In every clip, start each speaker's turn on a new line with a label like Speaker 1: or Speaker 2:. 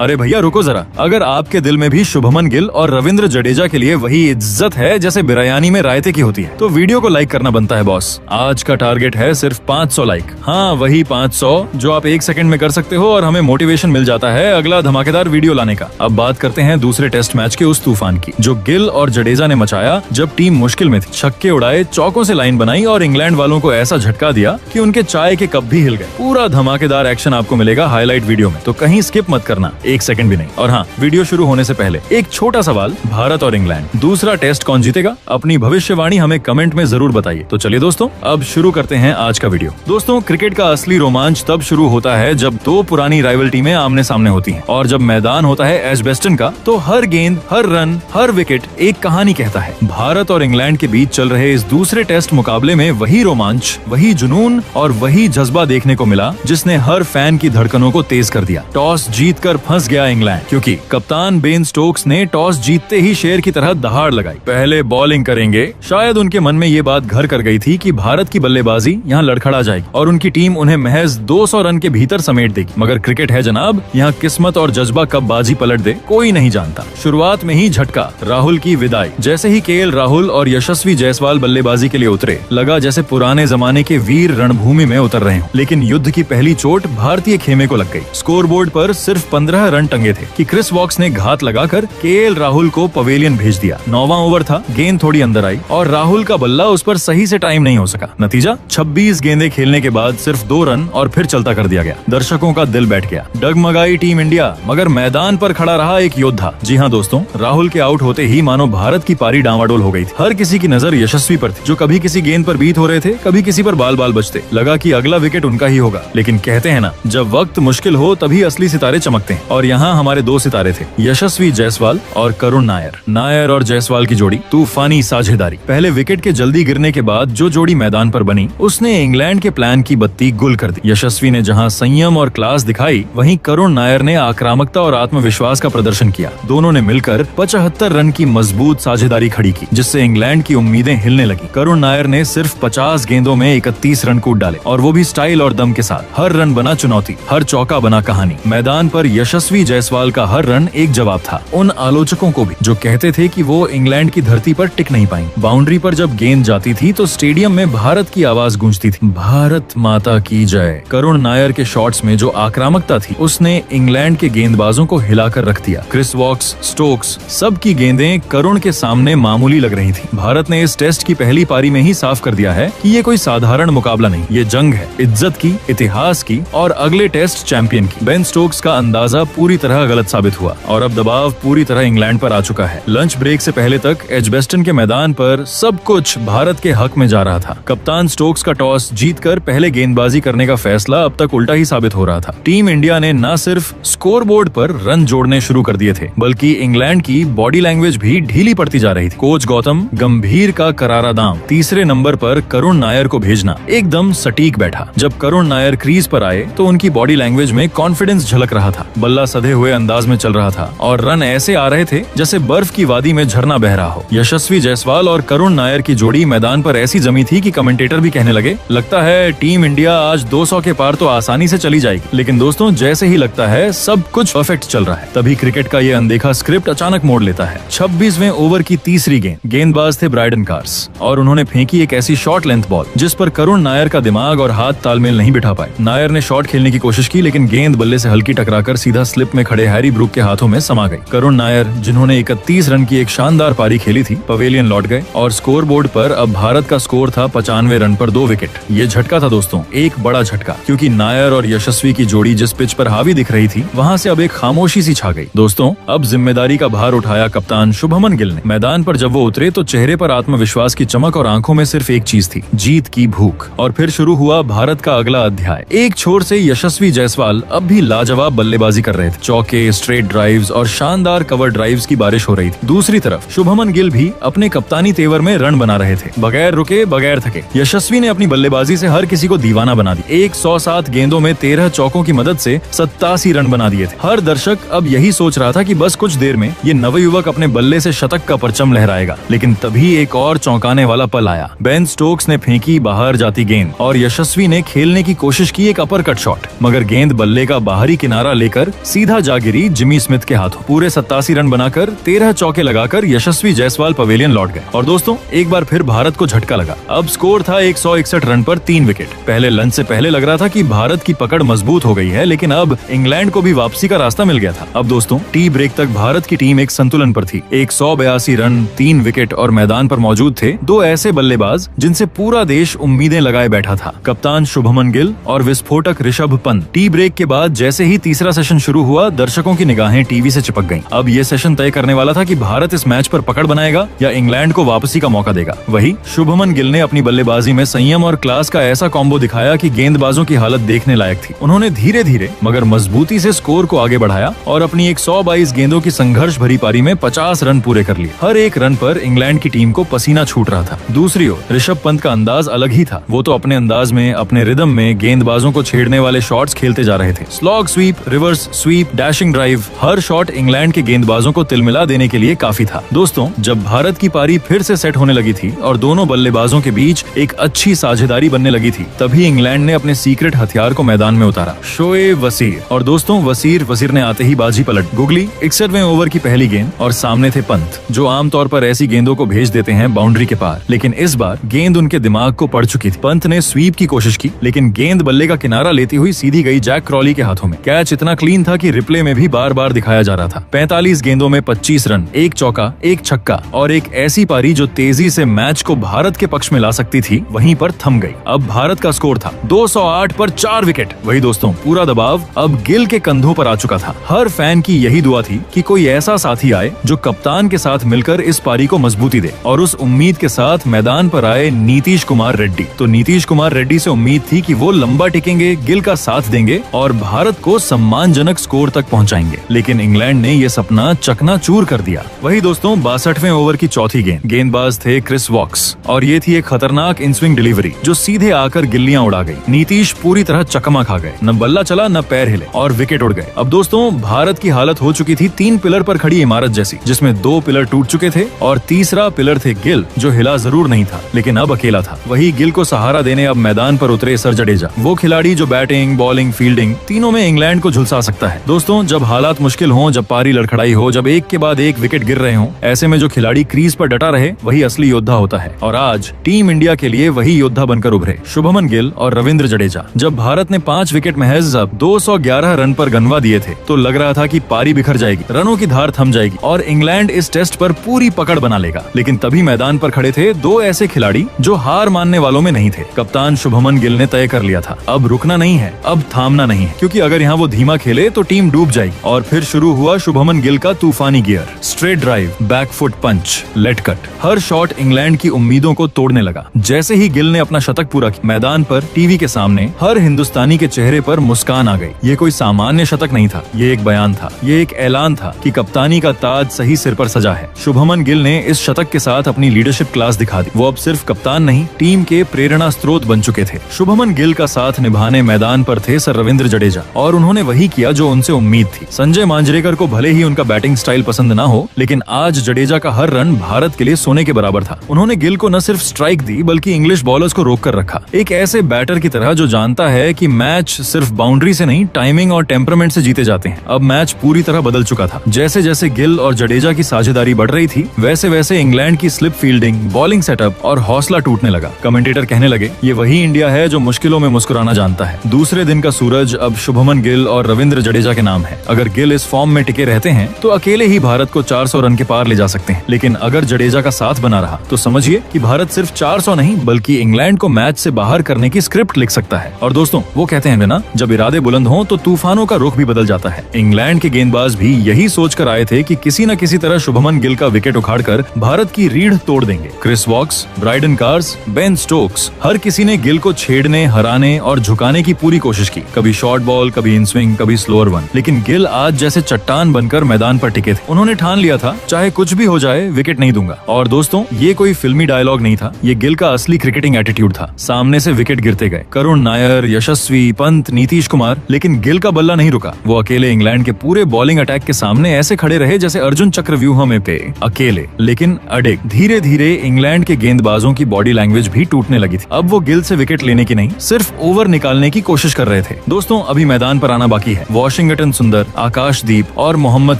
Speaker 1: अरे भैया रुको जरा, अगर आपके दिल में भी शुभमन गिल और रविंद्र जडेजा के लिए वही इज्जत है जैसे बिरयानी में रायते की होती है, तो वीडियो को लाइक करना बनता है बॉस। आज का टारगेट है सिर्फ 500 लाइक। हाँ, वही 500 जो आप 1 सेकंड में कर सकते हो और हमें मोटिवेशन मिल जाता है अगला धमाकेदार वीडियो लाने का। अब बात करते हैं दूसरे टेस्ट मैच के उस तूफान की जो गिल और जडेजा ने मचाया जब टीम मुश्किल में थी। छक्के उड़ाए, चौकों से लाइन बनाई और इंग्लैंड वालों को ऐसा झटका दिया कि उनके चाय के कप भी हिल गए। पूरा धमाकेदार एक्शन आपको मिलेगा हाईलाइट वीडियो में, तो कहीं स्किप मत करना, 1 सेकंड भी नहीं। और हाँ, वीडियो शुरू होने से पहले एक छोटा सवाल, भारत और इंग्लैंड दूसरा टेस्ट कौन जीतेगा? अपनी भविष्यवाणी हमें कमेंट में जरूर बताइए। तो चलिए दोस्तों, अब शुरू करते हैं आज का वीडियो। दोस्तों, क्रिकेट का असली रोमांच तब शुरू होता है जब दो पुरानी राइवल टीमें आमने सामने होती हैं और जब मैदान होता है एजबेस्टन का, तो हर गेंद, हर रन, हर विकेट एक कहानी कहता है। भारत और इंग्लैंड के बीच चल रहे इस दूसरे टेस्ट मुकाबले में वही रोमांच, वही जुनून और वही जज्बा देखने को मिला जिसने हर फैन की धड़कनों को तेज कर दिया। टॉस जीतकर फंस गया इंग्लैंड, क्योंकि कप्तान बेन स्टोक्स ने टॉस जीतते ही शेर की तरह दहाड़ लगाई। पहले बॉलिंग करेंगे। शायद उनके मन में ये बात घर कर गई थी कि भारत की बल्लेबाजी यहाँ लड़खड़ा जाएगी और उनकी टीम उन्हें महज 200 रन के भीतर समेट देगी। मगर क्रिकेट है जनाब, यहाँ किस्मत और जज्बा कब बाजी पलट दे कोई नहीं जानता। शुरुआत में ही झटका, राहुल की विदाई। जैसे ही केएल राहुल और यशस्वी जायसवाल बल्लेबाजी के लिए उतरे, लगा जैसे पुराने जमाने के वीर रणभूमि में उतर रहे हों। लेकिन युद्ध की पहली चोट भारतीय खेमे को लग गई। स्कोरबोर्ड पर सिर्फ 15 रन टंगे थे कि क्रिस वॉक्स ने घात लगाकर केएल राहुल को पवेलियन भेज दिया। 9वां ओवर था, गेंद थोड़ी अंदर आई और राहुल का बल्ला उस पर सही से टाइम नहीं हो सका। नतीजा, 26 गेंदें खेलने के बाद सिर्फ 2 रन और फिर चलता कर दिया गया। दर्शकों का दिल बैठ गया। डगमगाई टीम इंडिया, मगर मैदान पर खड़ा रहा एक योद्धा। जी हाँ दोस्तों, राहुल के आउट होते ही मानो भारत की पारी डांवाडोल हो गई थी। हर किसी की नजर यशस्वी पर थी, जो कभी किसी गेंद पर बीत हो रहे थे, कभी किसी पर बाल बाल बचते। लगा कि अगला विकेट उनका ही होगा। लेकिन कहते हैं ना, जब वक्त मुश्किल हो तभी असली सितारे चमकते हैं। और यहाँ हमारे 2 सितारे थे, यशस्वी जायसवाल और करुण नायर। नायर और जायसवाल की जोड़ी तूफानी साझेदारी। पहले विकेट के जल्दी गिरने के बाद जो जोड़ी मैदान पर बनी, उसने इंग्लैंड के प्लान की बत्ती गुल कर दी। यशस्वी ने जहां संयम और क्लास दिखाई, वहीं करुण नायर ने आक्रामकता और आत्मविश्वास का प्रदर्शन किया। दोनों ने मिलकर 75 रन की मजबूत साझेदारी खड़ी की, जिससे इंग्लैंड की उम्मीदें हिलने लगी। करुण नायर ने सिर्फ 50 गेंदों में 31 रन कूद डाले, और वो भी स्टाइल और दम के साथ। हर रन बना चुनौती, हर चौका बना कहानी। मैदान पर यशस्वी जायसवाल का हर रन एक जवाब था उन आलोचकों को भी जो कहते थे कि वो इंग्लैंड की धरती पर टिक नहीं पाएंगे। बाउंड्री पर जब गेंद जाती थी तो स्टेडियम में भारत की आवाज गूंजती थी, भारत माता की जय। करुण नायर के शॉट्स में जो आक्रामकता थी, उसने इंग्लैंड के गेंदबाजों को हिलाकर रख दिया। क्रिस वॉक्स, स्टोक्स, सबकी गेंदें करुण के सामने मामूली लग रही थी। भारत ने इस टेस्ट की पहली पारी में ही साफ कर दिया है कि ये कोई साधारण मुकाबला नहीं, ये जंग है, इज्जत की, इतिहास की और अगले टेस्ट चैंपियन की। बेन स्टोक्स का अंदाजा पूरी तरह गलत साबित हुआ और अब दबाव पूरी तरह इंग्लैंड पर आ चुका है। लंच ब्रेक से पहले तक एजबेस्टन के मैदान पर सब कुछ भारत के हक में जा रहा था। कप्तान स्टोक्स का टॉस जीतकर पहले गेंदबाजी करने का फैसला अब तक उल्टा ही साबित हो रहा था। टीम इंडिया ने न सिर्फ स्कोरबोर्ड पर रन जोड़ने शुरू कर दिए थे, बल्कि इंग्लैंड की बॉडी लैंग्वेज भी ढीली पड़ती जा रही थी। कोच गौतम गंभीर का करारा दाम, तीसरे नंबर पर करुण नायर को भेजना एकदम सटीक बैठा। जब करुण नायर क्रीज पर आए तो उनकी बॉडी लैंग्वेज में कॉन्फिडेंस झलक रहा था। बल्ला सधे हुए अंदाज में चल रहा था और रन ऐसे आ रहे थे जैसे बर्फ की वादी में झरना बह रहा हो। यशस्वी जायसवाल और करुण नायर की जोड़ी मैदान पर ऐसी जमी थी कि कमेंटेटर भी कहने लगे, लगता है टीम इंडिया आज 200 के पार तो आसानी से चली जाएगी। लेकिन दोस्तों, जैसे ही लगता है सब कुछ परफेक्ट चल रहा है, तभी क्रिकेट का ये अनदेखा स्क्रिप्ट अचानक मोड़ लेता है। 26वें ओवर की तीसरी गेंदबाज थे ब्रायडन कार्स और उन्होंने फेंकी एक ऐसी शॉर्ट लेंथ बॉल जिस पर करुण नायर का दिमाग और हाथ तालमेल नहीं बिठा पाए। नायर ने शॉट खेलने की कोशिश की, लेकिन गेंद बल्ले से हल्की टकराकर सीधा स्लिप में खड़े हैरी ब्रूक के हाथों में समा गई। करुण नायर, जिन्होंने 31 रन की एक शानदार पारी खेली थी, पवेलियन लौट गए और स्कोरबोर्ड पर अब भारत का स्कोर था 95 रन पर 2 विकेट। ये झटका था दोस्तों, एक बड़ा झटका, क्योंकि नायर और यशस्वी की जोड़ी जिस पिच पर हावी दिख रही थी, वहां से अब एक खामोशी सी छा गई। दोस्तों, अब जिम्मेदारी का भार उठाया कप्तान शुभमन गिल ने। मैदान पर जब वो उतरे तो चेहरे पर आत्मविश्वास की चमक और आंखों में सिर्फ एक चीज थी, जीत की भूख। और फिर शुरू हुआ भारत का अगला अध्याय। एक छोर से यशस्वी जायसवाल अब भी लाजवाब बल्लेबाजी कर रहे थे, चौके, स्ट्रेट ड्राइव्स और शानदार कवर ड्राइव्स की बारिश हो रही थी। दूसरी तरफ शुभमन गिल भी अपने कप्तानी तेवर में रन बना रहे थे, बगैर रुके, बगैर थके। यशस्वी ने अपनी बल्लेबाजी से हर किसी को दीवाना बना दी। 107 गेंदों में 13 चौकों की मदद से 87 रन बना दिए थे। हर दर्शक अब यही सोच रहा था कि बस कुछ देर में ये नवयुवक अपने बल्ले से शतक का परचम लहराएगा। लेकिन तभी एक और चौंकाने वाला पल आया। बेन स्टोक्स ने फेंकी बाहर जाती गेंद और यशस्वी ने खेलने की कोशिश की एक अपर कट शॉट, मगर गेंद बल्ले का बाहरी किनारा लेकर सीधा जा गिरी जिमी स्मिथ के हाथों। पूरे 87 रन बनाकर 13 चौके लगाकर यशस्वी जायसवाल पवेलियन लौट गए। और दोस्तों एक बार फिर भारत को झटका लगा। अब स्कोर था 161 रन पर 3 विकेट। पहले लंच से पहले लग रहा था कि भारत की पकड़ मजबूत हो गई है, लेकिन अब इंग्लैंड को भी वापसी का रास्ता मिल गया था। अब दोस्तों टी ब्रेक तक भारत की टीम एक संतुलन पर थी। 182 रन, 3 विकेट और मैदान पर मौजूद थे दो ऐसे बल्लेबाज जिनसे पूरा देश उम्मीदें लगाए बैठा था, कप्तान शुभमन गिल और विस्फोटक ऋषभ पंत। टी ब्रेक के बाद जैसे ही तीसरा सेशन शुरू हुआ, दर्शकों की निगाहें टीवी से चिपक गईं। अब ये सेशन तय करने वाला था कि भारत इस मैच पर पकड़ बनाएगा या इंग्लैंड को वापसी का मौका देगा। वही शुभमन गिल ने अपनी बल्लेबाजी में संयम और क्लास का ऐसा कॉम्बो दिखाया कि गेंदबाजों की हालत देखने लायक थी। उन्होंने धीरे धीरे मगर मजबूती से स्कोर को आगे बढ़ाया और अपनी 122 गेंदों की संघर्ष भरी पारी में 50 रन पूरे कर लिए। हर एक रन पर इंग्लैंड की टीम को पसीना छूट रहा था। दूसरी ओर ऋषभ पंत का अंदाज अलग ही था। वो तो अपने अंदाज में, अपने रिदम में गेंदबाजों को छेड़ने वाले शॉट्स खेलते जा रहे थे। Slog sweep, reverse sweep, dashing drive, हर शॉट इंग्लैंड के गेंदबाजों को तिलमिला देने के लिए काफी था। दोस्तों जब भारत की पारी फिर से सेट होने लगी थी और दोनों बल्लेबाजों के बीच एक अच्छी साझेदारी बनने लगी थी, तभी इंग्लैंड ने अपने सीक्रेट हथियार को मैदान में उतारा, शोएब वसीर। और दोस्तों वसीर ने आते ही बाजी पलट। गुगली 61वें ओवर की पहली गेंद और सामने थे पंत, जो आमतौर पर ऐसी गेंदों को भेज देते हैं बाउंड्री के पार, लेकिन इस बार गेंद उनके दिमाग को पड़ चुकी थी। पंत ने स्वीप की कोशिश की, लेकिन गेंद बल्ले का किनारा लेती हुई सीधी गई जैक क्रॉली के हाथों में। कैच इतना क्लीन था कि रिप्ले में भी बार बार दिखाया जा रहा था। 45 गेंदों में 25 रन, एक चौका, एक छक्का और एक ऐसी पारी जो तेजी से मैच को भारत के पक्ष में ला सकती थी, वहीं पर थम गई। अब भारत का स्कोर था 208 पर 4 विकेट। वही दोस्तों पूरा दबाव अब गिल के कंधों पर आ चुका था। हर फैन की यही दुआ थी कि कोई ऐसा साथी आए जो कप्तान के साथ मिलकर इस पारी को मजबूती दे, और उस उम्मीद के साथ मैदान पर आए नीतीश कुमार रेड्डी। तो नीतीश कुमार रेड्डी से उम्मीद थी कि वो लंबा टिकेंगे, गिल का साथ देंगे और भारत को सम्मानजनक स्कोर तक पहुंचाएंगे, लेकिन इंग्लैंड ने ये सपना चकनाचूर कर दिया। वही दोस्तों 62वें ओवर की चौथी गेंद, गेंदबाज थे क्रिस वॉक्स और ये थी एक खतरनाक इन स्विंग डिलीवरी जो सीधे आकर गिल्लियां उड़ा गई। नीतीश पूरी तरह चकमा खा गए, न बल्ला चला न पैर हिले और विकेट उड़ गए। अब दोस्तों भारत की हालत हो चुकी थी 3 पिलर पर खड़ी इमारत जैसी, जिसमें 2 पिलर टूट चुके थे और तीसरा पिलर थे गिल, जो हिला जरूर नहीं था लेकिन अब अकेला था। वही गिल को सहारा देने अब मैदान पर उतरे सर जडेजा, वो खिलाड़ी जो बैटिंग, बॉलिंग, फील्डिंग तीनों में इंग्लैंड को झुलसा सकता है। दोस्तों जब हालात मुश्किल हों, जब पारी लड़खड़ाई हो, जब एक के बाद एक विकेट गिर रहे हों, ऐसे में जो खिलाड़ी क्रीज पर डटा रहे वही असली योद्धा होता है। और आज टीम इंडिया के लिए वही योद्धा बनकर उभरे शुभमन गिल और रविंद्र जडेजा। जब भारत ने 5 विकेट महज 211 रन पर गंवा दिए थे तो लग रहा था कि पारी बिखर जाएगी, रनों की धार थम जाएगी और इंग्लैंड इस टेस्ट पर पूरी पकड़ बना लेगा। लेकिन तभी मैदान पर खड़े थे 2 ऐसे खिलाड़ी जो हार मानने वालों में नहीं थे। कप्तान शुभमन गिल ने तय कर लिया था, अब रुकना नहीं है, अब थामना नहीं है, क्योंकि अगर यहाँ वो धीमा खेले तो टीम डूब जाएगी। और फिर शुरू हुआ शुभमन गिल का तूफानी गियर, स्ट्रेट ड्राइव, बैकफुट पंच, लेट कट। हर शॉट इंग्लैंड की उम्मीदों को तोड़ने लगा। जैसे ही गिल ने अपना शतक पूरा किया, मैदान पर टीवी के सामने हर हिंदुस्तानी के चेहरे पर मुस्कान आ गई। ये कोई सामान्य शतक नहीं था, ये एक बयान था, ये एक ऐलान था कि कप्तानी का ताज सही सिर पर सजा है। शुभमन गिल ने इस शतक के साथ अपनी लीडरशिप क्लास दिखा दी। वो अब सिर्फ कप्तान नहीं, टीम के प्रेरणा स्रोत बन चुके थे। शुभमन गिल का साथ निभाने मैदान पर थे सर रविंद्र जडेजा, और उन्होंने वही किया जो उनसे उम्मीद थी। संजय मांजरेकर को भले ही उनका बैटिंग स्टाइल पसंद ना हो, लेकिन आज जडेजा का हर रन भारत के लिए सोने के बराबर था। उन्होंने गिल को न सिर्फ स्ट्राइक दी बल्कि इंग्लिश बॉलर्स को रोक कर रखा, एक ऐसे बैटर की तरह जो जानता है कि मैच सिर्फ बाउंड्री से नहीं, टाइमिंग और टेम्परामेंट से जीते जाते हैं। अब मैच पूरी तरह बदल चुका था। जैसे जैसे गिल और जडेजा की साझेदारी बढ़ रही थी, वैसे वैसे इंग्लैंड की स्लिप फील्डिंग, बॉलिंग सेटअप और हौसला टूटने लगा। कमेंटेटर कहने लगे, ये वही इंडिया है जो मुश्किलों में मुस्कुराना जानता है। दूसरे दिन का सूरज अब शुभमन गिल और रविंद्र जडेजा के नाम है। अगर गिल इस फॉर्म में टिके रहते हैं तो अकेले ही भारत को 400 रन के पार ले जा सकते हैं, लेकिन अगर जडेजा का साथ बना रहा तो समझिए कि भारत सिर्फ 400 नहीं बल्कि इंग्लैंड को मैच से बाहर करने की स्क्रिप्ट लिख सकता है। और दोस्तों वो कहते हैं ना, जब इरादे बुलंद हों तो तूफानों का रुख भी बदल जाता है। इंग्लैंड के गेंदबाज भी यही सोच कर आए थे कि किसी न किसी तरह शुभमन गिल का विकेट उखाड़कर भारत की रीढ़ तोड़ देंगे। Chris Woakes, Brydon Carse, Ben Stokes, हर किसी ने गिल को छेड़ने, हराने और झुकाने की पूरी कोशिश की। कभी शॉर्ट बॉल, कभी इन स्विंग, कभी स्लोअर वन, लेकिन गिल आज जैसे चट्टान बनकर मैदान पर टिके थे। उन्होंने ठान लिया था, चाहे कुछ भी हो जाए विकेट नहीं दूंगा। और दोस्तों ये कोई फिल्मी डायलॉग नहीं था, ये गिल का असली क्रिकेटिंग एटीट्यूड था। सामने से विकेट गिरते गए, करुण नायर, यशस्वी, पंत, नीतीश कुमार, लेकिन गिल का बल्ला नहीं रुका। वो अकेले इंग्लैंड के पूरे बॉलिंग अटैक के सामने ऐसे खड़े रहे जैसे अर्जुन चक्रव्यूह में पे, अकेले लेकिन अड़िग। धीरे धीरे इंग्लैंड के गेंदबाजों की बॉडी लैंग्वेज भी टूटने लगी थी। अब वो गिल से विकेट लेने की नहीं, सिर्फ ओवर निकालने की कोशिश कर रहे थे। दोस्तों अभी मैदान पर आना बाकी है। वॉशिंगटन सुंदर, आकाशदीप और मोहम्मद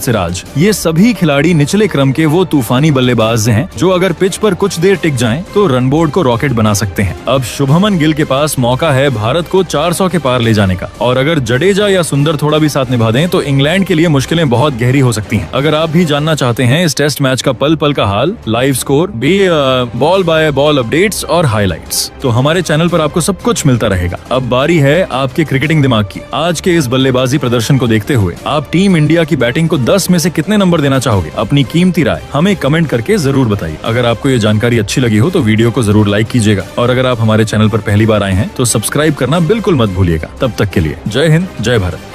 Speaker 1: सिराज, ये सभी खिलाड़ी निचले क्रम के वो तूफानी बल्लेबाज हैं जो अगर पिच पर कुछ देर टिक जाएं तो रनबोर्ड को रॉकेट बना सकते हैं। अब शुभमन गिल के पास मौका है भारत को 400 के पार ले जाने का, और अगर जडेजा या सुंदर थोड़ा भी साथ निभा दें तो इंग्लैंड के लिए मुश्किलें बहुत गहरी हो सकती हैं। अगर आप भी जानना चाहते हैं इस टेस्ट मैच का पल पल का हाल, लाइव स्कोर भी, बॉल बाय बॉल अपडेट्स और हाइलाइट्स, तो हमारे चैनल पर आपको सब कुछ मिलता रहेगा। अब बारी है आपके क्रिकेटिंग दिमाग की। आज के इस बल्लेबाजी प्रदर्शन को देखते हुए आप टीम इंडिया की बैटिंग को 10 में से कितने नंबर देना चाहोगे? अपनी कीमती राय हमें कमेंट करके जरूर बताइए। अगर आपको ये जानकारी अच्छी लगी हो तो वीडियो को जरूर लाइक कीजिएगा, और अगर आप हमारे चैनल पर पहली बार आए हैं तो सब्सक्राइब करना बिल्कुल मत भूलिएगा। तब तक के लिए जय हिंद, जय भारत।